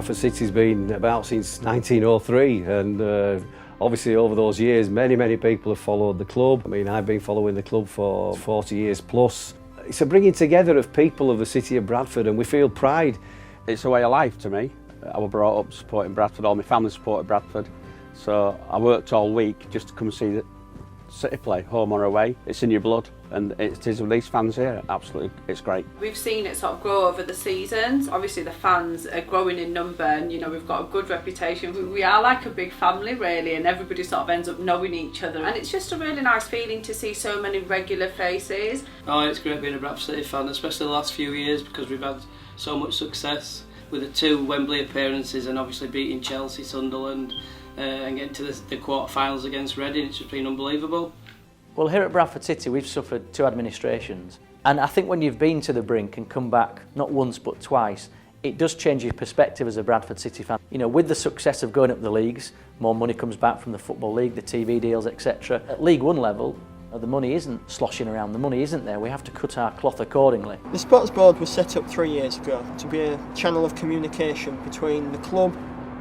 Bradford City's been about since 1903, and obviously over those years many people have followed the club. I mean, I've been following the club for 40 years plus. It's a bringing together of people of the city of Bradford, and we feel pride. It's a way of life to me. I was brought up supporting Bradford, all my family supported Bradford, so I worked all week just to come and see the City play, home or away. It's in your blood, and it is with these fans here. Absolutely, it's great. We've seen it sort of grow over the seasons. Obviously the fans are growing in number, and we've got a good reputation. We are like a big family really, and everybody sort of ends up knowing each other, and it's just a really nice feeling to see so many regular faces. Oh, it's great being a Bradford City fan, especially the last few years, because we've had so much success with the 2 Wembley appearances and obviously beating Chelsea, Sunderland, and getting to the quarter-finals against Reading. It's just been unbelievable. Well, here at Bradford City we've suffered 2 administrations, and I think when you've been to the brink and come back not once but twice, it does change your perspective as a Bradford City fan. With the success of going up the leagues, more money comes back from the Football League, the TV deals, etc. At League One level, the money isn't sloshing around, the money isn't there, we have to cut our cloth accordingly. The Sports Board was set up 3 years ago to be a channel of communication between the club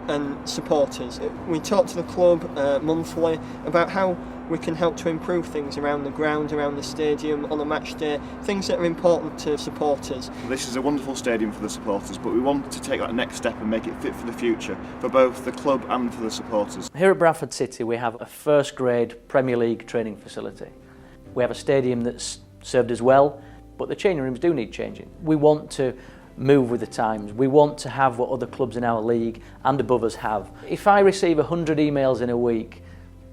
and supporters. We talk to the club monthly about how we can help to improve things around the ground, around the stadium, on a match day, things that are important to supporters. This is a wonderful stadium for the supporters, but we want to take that next step and make it fit for the future, for both the club and for the supporters. Here at Bradford City we have a first-grade Premier League training facility. We have a stadium that's served us well, but the changing rooms do need changing. We want to move with the times. We want to have what other clubs in our league and above us have. If I receive 100 emails in a week,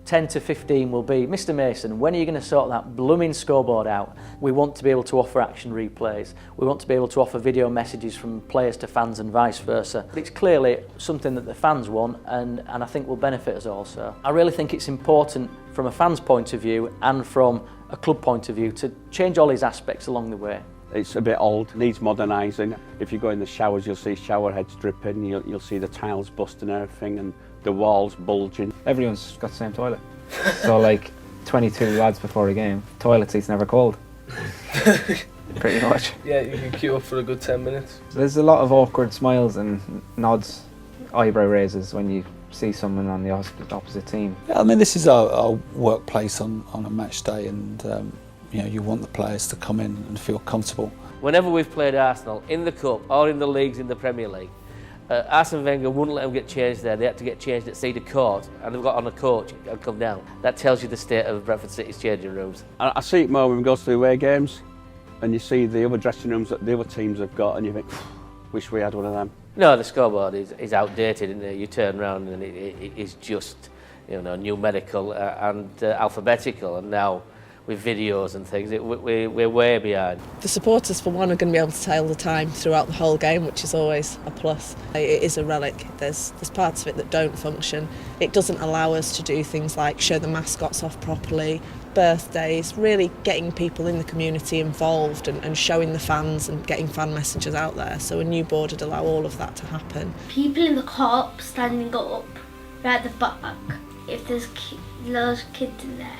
10 to 15 will be, Mr Mason, when are you going to sort that blooming scoreboard out? We want to be able to offer action replays. We want to be able to offer video messages from players to fans and vice versa. It's clearly something that the fans want, and I think will benefit us also. I really think it's important from a fan's point of view and from a club point of view to change all these aspects along the way. It's a bit old, needs modernising. If you go in the showers, you'll see shower heads dripping, you'll see the tiles busting and everything, and the walls bulging. Everyone's got the same toilet. So like 22 lads before a game, toilet seat's never cold. Pretty much. Yeah, you can queue up for a good 10 minutes. There's a lot of awkward smiles and nods, eyebrow raises when you see someone on the opposite team. Yeah, I mean, this is our workplace on a match day, and you want the players to come in and feel comfortable. Whenever we've played Arsenal in the Cup or in the leagues in the Premier League, Arsene Wenger wouldn't let them get changed there. They had to get changed at Cedar Court, and they've got on a coach and come down. That tells you the state of Bradford City's changing rooms. I see it more when we go to the away games, and you see the other dressing rooms that the other teams have got, and you think, wish we had one of them. No, the scoreboard is outdated, isn't it? You turn around and it is just, numerical and alphabetical, and now with videos and things, we're way behind. The supporters, for one, are going to be able to tell the time throughout the whole game, which is always a plus. It is a relic. There's parts of it that don't function. It doesn't allow us to do things like show the mascots off properly, birthdays, really getting people in the community involved and showing the fans and getting fan messages out there. So a new board would allow all of that to happen. People in the Kop standing up right at the back, if there's large kids in there,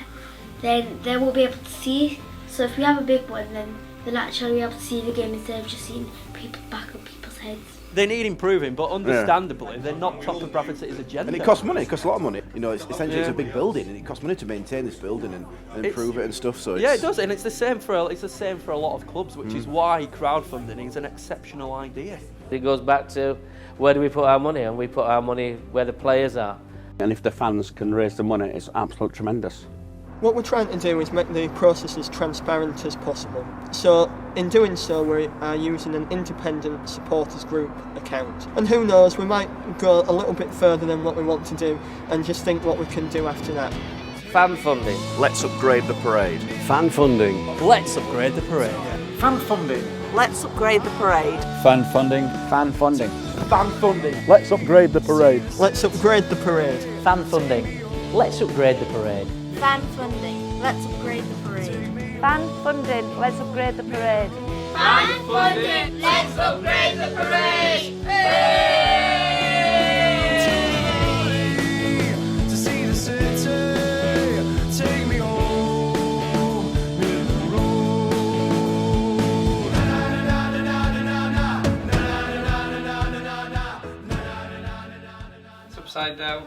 then they will be able to see. So if we have a big one, then they'll actually be able to see the game instead of just seeing people back of people's heads. They need improving, but understandably, they're not top of Bradford City's agenda. And it costs money, it costs a lot of money. It's essentially it's a big building, and it costs money to maintain this building and improve it and stuff. So it does, and it's the same for a lot of clubs, which is why crowdfunding is an exceptional idea. It goes back to where do we put our money, and we put our money where the players are. And if the fans can raise the money, it's absolutely tremendous. What we're trying to do is make the process as transparent as possible. So in doing so, we are using an independent supporters group account. And who knows, we might go a little bit further than what we want to do and just think what we can do after that. Fan funding. Let's upgrade the parade. Fan funding. Let's upgrade the parade. Fan funding. Let's upgrade the parade. Fan funding. Fan funding. Fan funding. Let's upgrade the parade. Let's upgrade the parade. Fan funding. Let's upgrade the parade. Fan funding. Let's upgrade the parade. Fan funding. Let's upgrade the parade. Fan funding. Let's upgrade the parade. upside down.